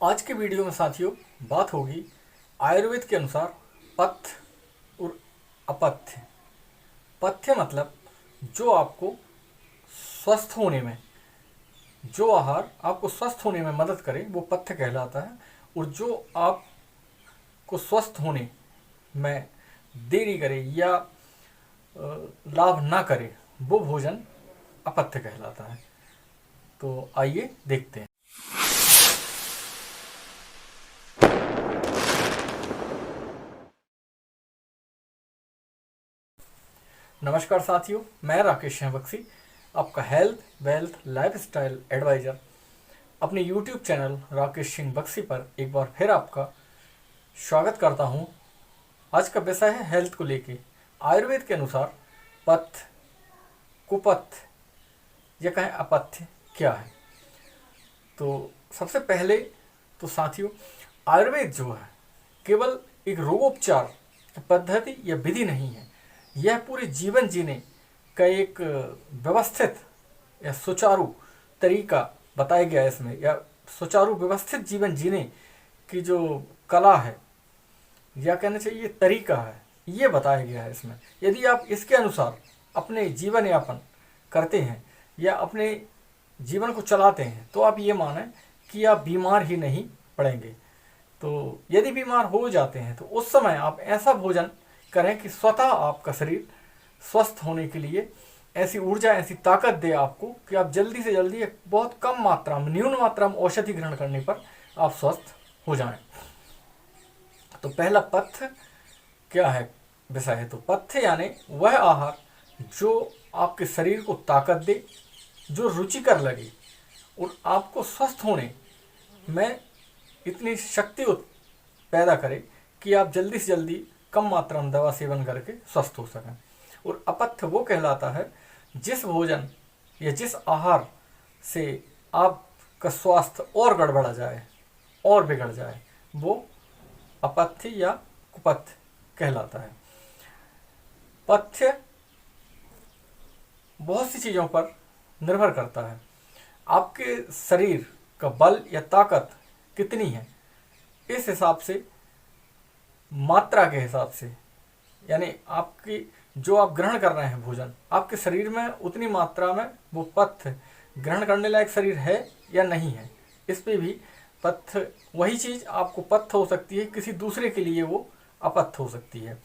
आज के वीडियो में साथियों बात होगी आयुर्वेद के अनुसार पथ्य और अपथ्य। पथ्य मतलब जो आपको स्वस्थ होने में, जो आहार आपको स्वस्थ होने में मदद करे वो पथ्य कहलाता है, और जो आपको स्वस्थ होने में देरी करे या लाभ ना करे वो भोजन अपथ्य कहलाता है। तो आइए देखते हैं। नमस्कार साथियों, मैं राकेश सिंह बख्शी, आपका हेल्थ वेल्थ लाइफस्टाइल एडवाइज़र अपने यूट्यूब चैनल राकेश सिंह बख्शी पर एक बार फिर आपका स्वागत करता हूं। आज का विषय है हेल्थ को लेके। आयुर्वेद के अनुसार पथ्य, कुपथ्य या कहें अपथ्य क्या है। तो सबसे पहले तो साथियों, आयुर्वेद जो है केवल एक रोगोपचार पद्धति या विधि नहीं है। यह पूरे जीवन जीने का एक व्यवस्थित या सुचारू तरीका बताया गया है इसमें, या सुचारू व्यवस्थित जीवन जीने की जो कला है या कहना चाहिए तरीका है, ये बताया गया है इसमें। यदि आप इसके अनुसार अपने जीवन यापन करते हैं या अपने जीवन को चलाते हैं तो आप ये मानें कि आप बीमार ही नहीं पड़ेंगे। तो यदि बीमार हो जाते हैं तो उस समय आप ऐसा भोजन करें कि स्वतः आपका शरीर स्वस्थ होने के लिए ऐसी ऊर्जा, ऐसी ताकत दे आपको कि आप जल्दी से जल्दी एक बहुत कम मात्रा में, न्यून मात्रा में औषधि ग्रहण करने पर आप स्वस्थ हो जाएं। तो पहला पथ्य क्या है विषय है। तो पथ्य यानी वह आहार जो आपके शरीर को ताकत दे, जो रुचिकर लगे और आपको स्वस्थ होने में इतनी शक्ति पैदा करे कि आप जल्दी से जल्दी कम मात्रा में दवा सेवन करके स्वस्थ हो सकें। और अपथ्य वो कहलाता है जिस भोजन या जिस आहार से आपका स्वास्थ्य और गड़बड़ा जाए और बिगड़ जाए, वो अपथ्य या कुपथ्य कहलाता है। पथ्य बहुत सी चीज़ों पर निर्भर करता है। आपके शरीर का बल या ताकत कितनी है, इस हिसाब से, मात्रा के हिसाब से, यानी आपकी जो आप ग्रहण कर रहे हैं भोजन, आपके शरीर में उतनी मात्रा में वो पथ्य ग्रहण करने लायक शरीर है या नहीं है, इस पे भी पथ्य, वही चीज़ आपको पथ्य हो सकती है, किसी दूसरे के लिए वो अपथ्य हो सकती है।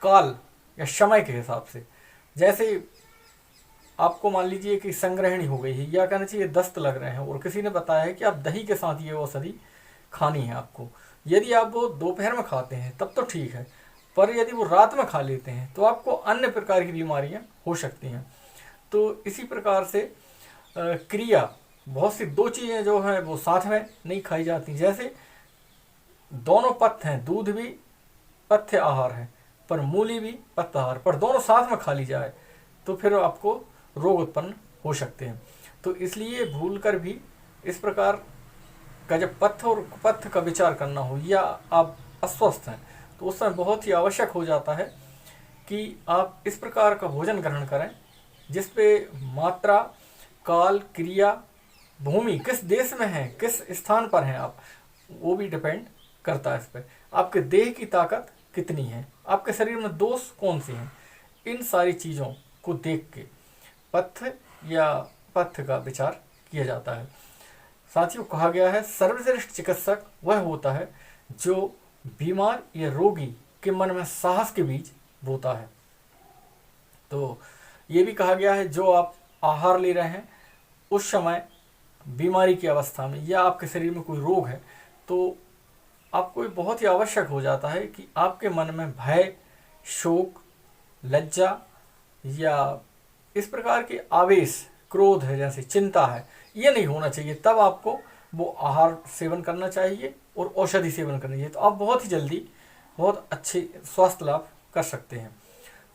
काल या समय के हिसाब से, जैसे आपको मान लीजिए कि संग्रहणी हो गई है या कहना चाहिए दस्त लग रहे हैं और किसी ने बताया है कि आप दही के साथ ये औषधि खानी है आपको। यदि आप वो दोपहर में खाते हैं तब तो ठीक है, पर यदि वो रात में खा लेते हैं तो आपको अन्य प्रकार की बीमारियां हो सकती हैं। तो इसी प्रकार से क्रिया, बहुत सी दो चीज़ें जो हैं वो साथ में नहीं खाई जाती। जैसे दोनों पथ्य हैं, दूध भी पथ्य आहार है पर मूली भी पथ्य आहार, पर दोनों साथ में खा ली जाए तो फिर आपको रोग उत्पन्न हो सकते हैं। तो इसलिए भूल कर भी इस प्रकार का जब पथ्य और कुपथ्य का विचार करना हो या आप अस्वस्थ हैं तो उस समय बहुत ही आवश्यक हो जाता है कि आप इस प्रकार का भोजन ग्रहण करें जिस पे मात्रा, काल, क्रिया, भूमि, किस देश में हैं, किस स्थान पर हैं आप, वो भी डिपेंड करता है इस पर। आपके देह की ताकत कितनी है, आपके शरीर में दोष कौन से हैं, इन सारी चीज़ों को देख के पथ्य या पथ्य का विचार किया जाता है। साथियों, कहा गया है सर्वश्रेष्ठ चिकित्सक वह होता है जो बीमार या रोगी के मन में साहस के बीज बोता है। तो ये भी कहा गया है जो आप आहार ले रहे हैं उस समय बीमारी की अवस्था में या आपके शरीर में कोई रोग है तो आपको ये बहुत ही आवश्यक हो जाता है कि आपके मन में भय, शोक, लज्जा या इस प्रकार के आवेश, क्रोध है, जैसे चिंता है, ये नहीं होना चाहिए। तब आपको वो आहार सेवन करना चाहिए और औषधि सेवन करनी चाहिए, तो आप बहुत ही जल्दी बहुत अच्छे स्वास्थ्य लाभ कर सकते हैं।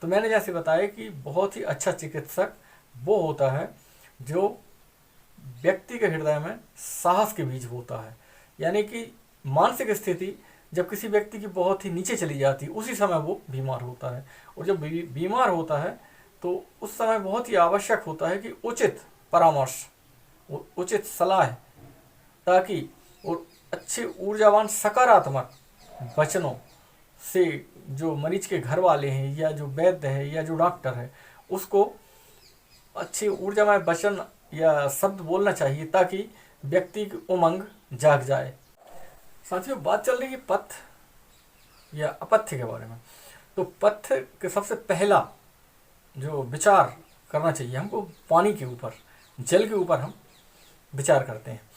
तो मैंने जैसे बताया कि बहुत ही अच्छा चिकित्सक वो होता है जो व्यक्ति के हृदय में साहस के बीज बोता है। यानी कि मानसिक स्थिति जब किसी व्यक्ति की बहुत ही नीचे चली जाती है उसी समय वो बीमार होता है, और जब बीमार होता है तो उस समय बहुत ही आवश्यक होता है कि उचित परामर्श, उचित सलाह, ताकि और अच्छे ऊर्जावान सकारात्मक वचनों से जो मरीज के घर वाले हैं या जो वैद्य है या जो डॉक्टर है उसको अच्छे ऊर्जामय वचन या शब्द बोलना चाहिए ताकि व्यक्ति की उमंग जाग जाए। साथियों, बात चल रही है पथ्य या अपथ्य के बारे में। तो पथ्य के सबसे पहला जो विचार करना चाहिए हमको, पानी के ऊपर, जल के ऊपर हम विचार करते हैं।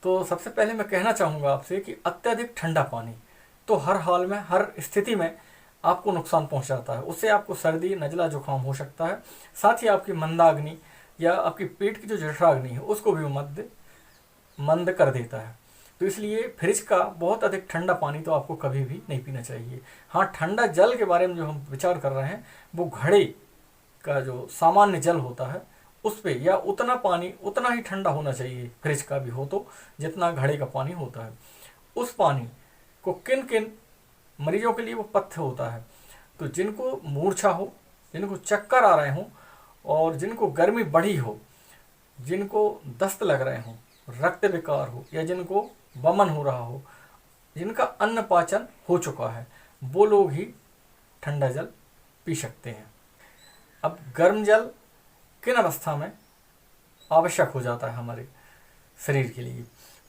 तो सबसे पहले मैं कहना चाहूँगा आपसे कि अत्यधिक ठंडा पानी तो हर हाल में, हर स्थिति में आपको नुकसान पहुंचाता है। उससे आपको सर्दी, नज़ला, जुकाम हो सकता है। साथ ही आपकी मंदाग्नि या आपकी पेट की जो जठराग्नि है उसको भी मंद कर देता है। तो इसलिए फ्रिज का बहुत अधिक ठंडा पानी तो आपको कभी भी नहीं पीना चाहिए। हाँ, ठंडा जल के बारे में जो हम विचार कर रहे हैं वो घड़े का जो सामान्य जल होता है उस पे या उतना पानी उतना ही ठंडा होना चाहिए, फ्रिज का भी हो तो, जितना घड़े का पानी होता है। उस पानी को किन किन मरीजों के लिए वो पथ्य होता है, तो जिनको मूर्छा हो, जिनको चक्कर आ रहे हों और जिनको गर्मी बढ़ी हो, जिनको दस्त लग रहे हों, रक्त विकार हो या जिनको वमन हो रहा हो, जिनका अन्न पाचन हो चुका है, वो लोग ही ठंडा जल पी सकते हैं। अब गर्म जल किन अवस्था में आवश्यक हो जाता है हमारे शरीर के लिए,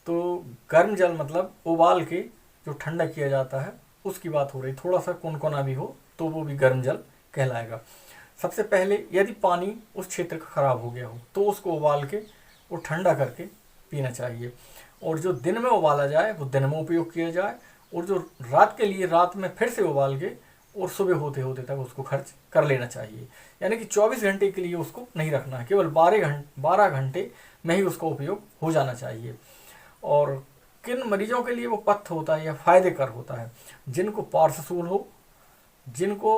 तो गर्म जल मतलब उबाल के जो ठंडा किया जाता है उसकी बात हो रही। थोड़ा सा कुनकुना भी हो तो वो भी गर्म जल कहलाएगा। सबसे पहले यदि पानी उस क्षेत्र का खराब हो गया हो तो उसको उबाल के वो ठंडा करके पीना चाहिए, और जो दिन में उबाला जाए वो दिन में उपयोग किया जाए, और जो रात के लिए रात में फिर से उबाल के और सुबह होते होते तक उसको खर्च कर लेना चाहिए। यानी कि 24 घंटे के लिए उसको नहीं रखना है, केवल 12 घंटे में ही उसका उपयोग हो जाना चाहिए। और किन मरीजों के लिए वो पथ्य होता है या फायदेकर होता है, जिनको पार्श्वशूल हो, जिनको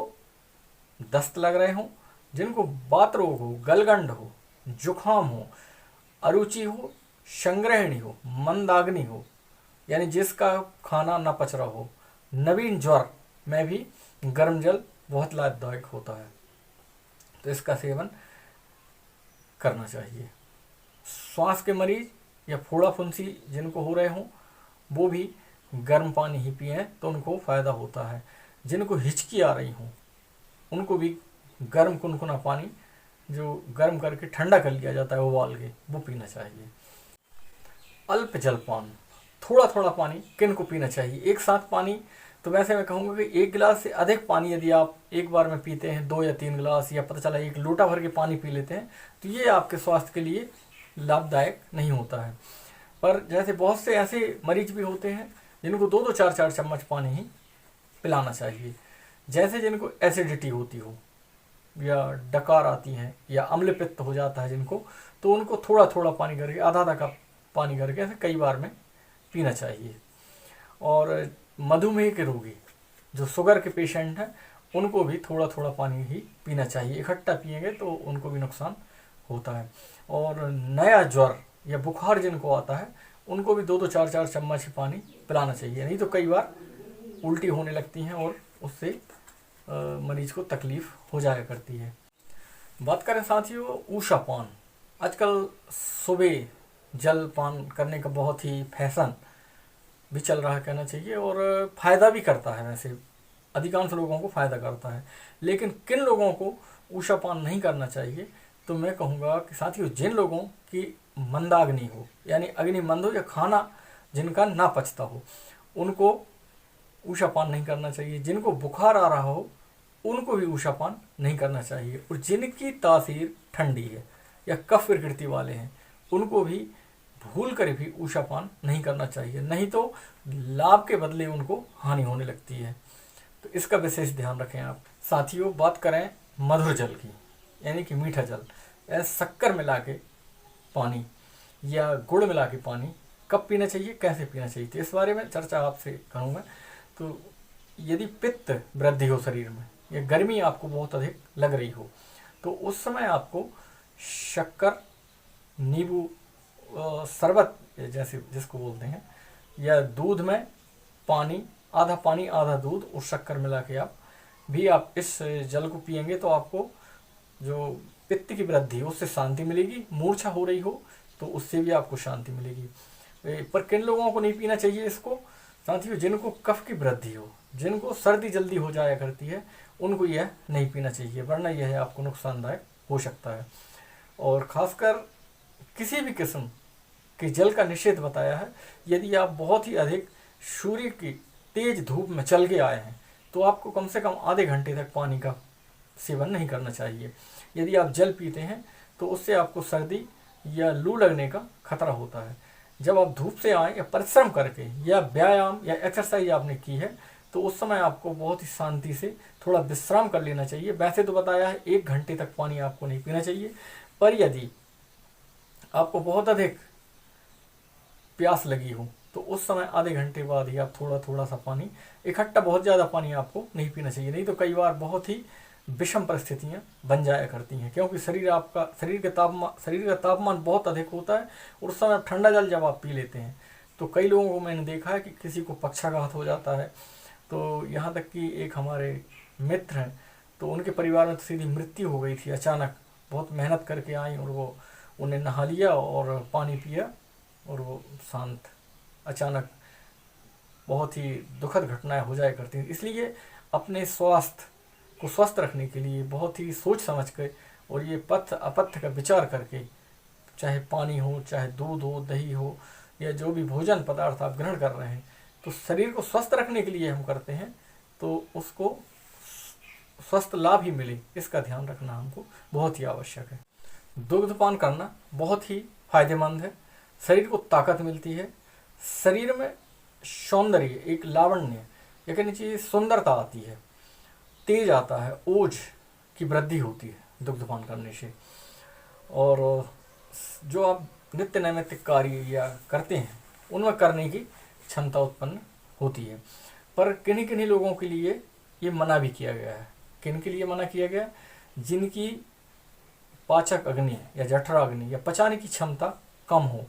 दस्त लग रहे हों, जिनको बात रोग हो, गलगंड हो, जुखाम हो, अरुचि हो, संग्रहणी हो, मंदाग्नि हो, यानी जिसका खाना न पच रहा हो, नवीन ज्वर में भी गर्म जल बहुत लाभदायक होता है, तो इसका सेवन करना चाहिए। श्वास के मरीज या फोड़ा फुंसी जिनको हो रहे हों वो भी गर्म पानी ही पिएं तो उनको फ़ायदा होता है। जिनको हिचकी आ रही हों उनको भी गर्म कुनकुना पानी जो गर्म करके ठंडा कर लिया जाता है उबाल के, वो पीना चाहिए। अल्प जलपान, थोड़ा थोड़ा पानी किन को पीना चाहिए, एक साथ पानी तो वैसे मैं कहूँगा कि 1 गिलास से अधिक पानी यदि आप एक बार में पीते हैं, 2 या 3 गिलास या पता चला 1 लोटा भर के पानी पी लेते हैं, तो ये आपके स्वास्थ्य के लिए लाभदायक नहीं होता है। पर जैसे बहुत से ऐसे मरीज भी होते हैं जिनको 2-2, 4-4 चम्मच पानी ही पिलाना चाहिए। जैसे जिनको एसिडिटी होती हो या डकार आती हैं या अम्ल पित्त हो जाता है जिनको, तो उनको थोड़ा थोड़ा पानी करके, आधा आधा कप पानी करके ऐसे कई बार में पीना चाहिए। और मधुमेह के रोगी जो शुगर के पेशेंट हैं उनको भी थोड़ा थोड़ा पानी ही पीना चाहिए, इकट्ठा पिएंगे तो उनको भी नुकसान होता है। और नया ज्वर या बुखार जिनको आता है उनको भी 2-2, 4-4 चम्मच ही पानी पिलाना चाहिए, नहीं तो कई बार उल्टी होने लगती हैं और उससे मरीज को तकलीफ हो जाया करती है। बात करें साथियों ऊषा पान, आजकल सुबह जल पान करने का बहुत ही फैशन भी चल रहा है कहना चाहिए, और फ़ायदा भी करता है, वैसे अधिकांश लोगों को फ़ायदा करता है। लेकिन किन लोगों को ऊषा पान नहीं करना चाहिए, तो मैं कहूँगा कि साथियों जिन लोगों की मंदाग्नि हो, यानी अग्नि मंद हो या खाना जिनका ना पचता हो, उनको ऊषा पान नहीं करना चाहिए। जिनको बुखार आ रहा हो उनको भी ऊषा पान नहीं करना चाहिए, और जिनकी तासीर ठंडी है या कफ प्रकृति वाले हैं उनको भी भूल कर भी ऊषा पान नहीं करना चाहिए, नहीं तो लाभ के बदले उनको हानि होने लगती है। तो इसका विशेष ध्यान रखें आप। साथियों बात करें मधुर जल की, यानी कि मीठा जल, शक्कर मिला के पानी या गुड़ मिला के पानी कब पीना चाहिए, कैसे पीना चाहिए, तो इस बारे में चर्चा आपसे करूँगा। तो यदि पित्त वृद्धि हो शरीर में या गर्मी आपको बहुत अधिक लग रही हो, तो उस समय आपको शक्कर, नींबू शरबत जैसे जिसको बोलते हैं, या दूध में पानी आधा दूध और शक्कर मिला के आप इस जल को पिएंगे तो आपको जो पित्त की वृद्धि है उससे शांति मिलेगी। मूर्छा हो रही हो तो उससे भी आपको शांति मिलेगी। पर किन लोगों को नहीं पीना चाहिए इसको साथियों? जिनको कफ की वृद्धि हो, जिनको सर्दी जल्दी हो जाया करती है, उनको यह नहीं पीना चाहिए, वरना यह आपको नुकसानदायक हो सकता है। और ख़ासकर किसी भी किस्म के जल का निषेध बताया है। यदि आप बहुत ही अधिक सूर्य की तेज धूप में चल के आए हैं तो आपको कम से कम आधे घंटे तक पानी का सेवन नहीं करना चाहिए। यदि आप जल पीते हैं तो उससे आपको सर्दी या लू लगने का खतरा होता है। जब आप धूप से आएँ या परिश्रम करके या व्यायाम या एक्सरसाइज आपने की है तो उस समय आपको बहुत ही शांति से थोड़ा विश्राम कर लेना चाहिए। वैसे तो बताया है 1 घंटे तक पानी आपको नहीं पीना चाहिए, पर यदि आपको बहुत अधिक प्यास लगी हो तो उस समय आधे घंटे बाद ही आप थोड़ा थोड़ा सा पानी, इकट्ठा बहुत ज़्यादा पानी आपको नहीं पीना चाहिए, नहीं तो कई बार बहुत ही विषम परिस्थितियाँ बन जाया करती हैं, क्योंकि शरीर का तापमान बहुत अधिक होता है और उस समय ठंडा जल जब आप पी लेते हैं तो कई लोगों को मैंने देखा है कि किसी को पक्षाघात हो जाता है। तो यहाँ तक कि एक हमारे मित्र हैं तो उनके परिवार में तो सीधी मृत्यु हो गई थी अचानक। बहुत मेहनत करके आई और वो उन्हें नहा लिया और पानी पिया और वो शांत, अचानक बहुत ही दुखद घटनाएं हो जाया करती हैं। इसलिए अपने स्वास्थ्य को स्वस्थ रखने के लिए बहुत ही सोच समझ कर और ये पथ्य अपथ्य का विचार करके, चाहे पानी हो, चाहे दूध हो, दही हो, या जो भी भोजन पदार्थ आप ग्रहण कर रहे हैं, तो शरीर को स्वस्थ रखने के लिए हम करते हैं तो उसको स्वस्थ लाभ ही मिले, इसका ध्यान रखना हमको बहुत ही आवश्यक है। दुग्धपान करना बहुत ही फायदेमंद है, शरीर को ताकत मिलती है, शरीर में सौंदर्य, एक लावण्य, या कहनी चाहिए सुंदरता आती है, तेज आता है, ओज की वृद्धि होती है दुग्धपान करने से। और जो आप नित्य नैमित्तिक कार्य या करते हैं उनमें करने की क्षमता उत्पन्न होती है। पर किन्हीं किन्हीं लोगों के लिए ये मना भी किया गया है। किन के लिए मना किया गया? जिनकी पाचक अग्नि या जठरा अग्नि या पचाने की क्षमता कम हो,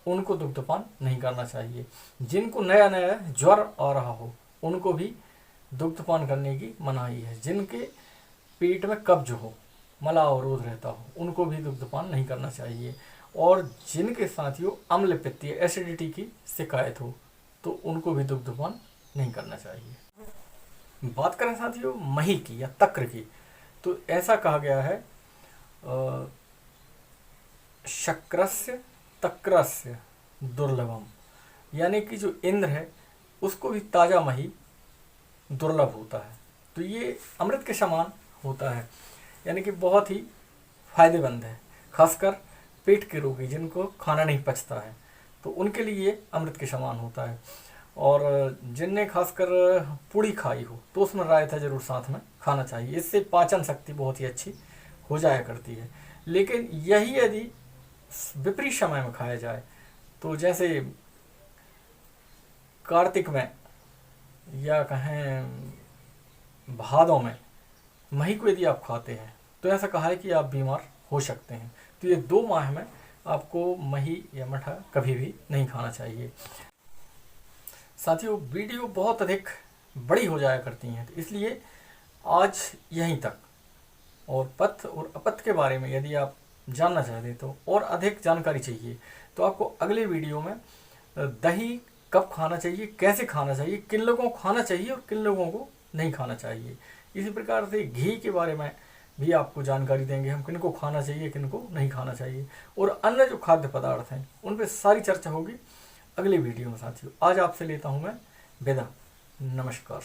उनको दुग्धपान नहीं करना चाहिए। जिनको नया नया ज्वर आ रहा हो उनको भी दुग्धपान करने की मनाही है। जिनके पेट में कब्ज हो, मला अवरोध रहता हो, उनको भी दुग्धपान नहीं करना चाहिए। और जिनके साथियों अम्ल पित्त या एसिडिटी की शिकायत हो तो उनको भी दुग्धपान नहीं करना चाहिए। बात करें साथियों मही की या तक्र की, तो ऐसा कहा गया है शक्रस्य तक्रस्य दुर्लभम, यानी कि जो इंद्र है उसको भी ताज़ा मही दुर्लभ होता है। तो ये अमृत के समान होता है, यानी कि बहुत ही फायदेमंद है। खासकर पेट के रोगी जिनको खाना नहीं पचता है तो उनके लिए अमृत के समान होता है। और जिनने खासकर पूड़ी खाई हो तो उसमें रायता जरूर साथ में खाना चाहिए, इससे पाचन शक्ति बहुत ही अच्छी हो जाया करती है। लेकिन यही यदि विपरीत समय में खाया जाए, तो जैसे कार्तिक में या कहें भादों में मही को यदि आप खाते हैं तो ऐसा कहा है कि आप बीमार हो सकते हैं। तो ये 2 माह में आपको मही या मठा कभी भी नहीं खाना चाहिए। साथियों वीडियो बहुत अधिक बड़ी हो जाया करती हैं, तो इसलिए आज यहीं तक। और पथ्य और अपथ्य के बारे में यदि आप जानना चाहते तो और अधिक जानकारी चाहिए तो आपको अगले वीडियो में दही कब खाना चाहिए, कैसे खाना चाहिए, किन लोगों को खाना चाहिए और किन लोगों को नहीं खाना चाहिए, इसी प्रकार से घी के बारे में भी आपको जानकारी देंगे हम, किनको खाना चाहिए किनको नहीं खाना चाहिए, और अन्य जो खाद्य पदार्थ हैं उन पर सारी चर्चा होगी अगले वीडियो में। साथियों आज आपसे लेता हूँ मैं विदा, नमस्कार।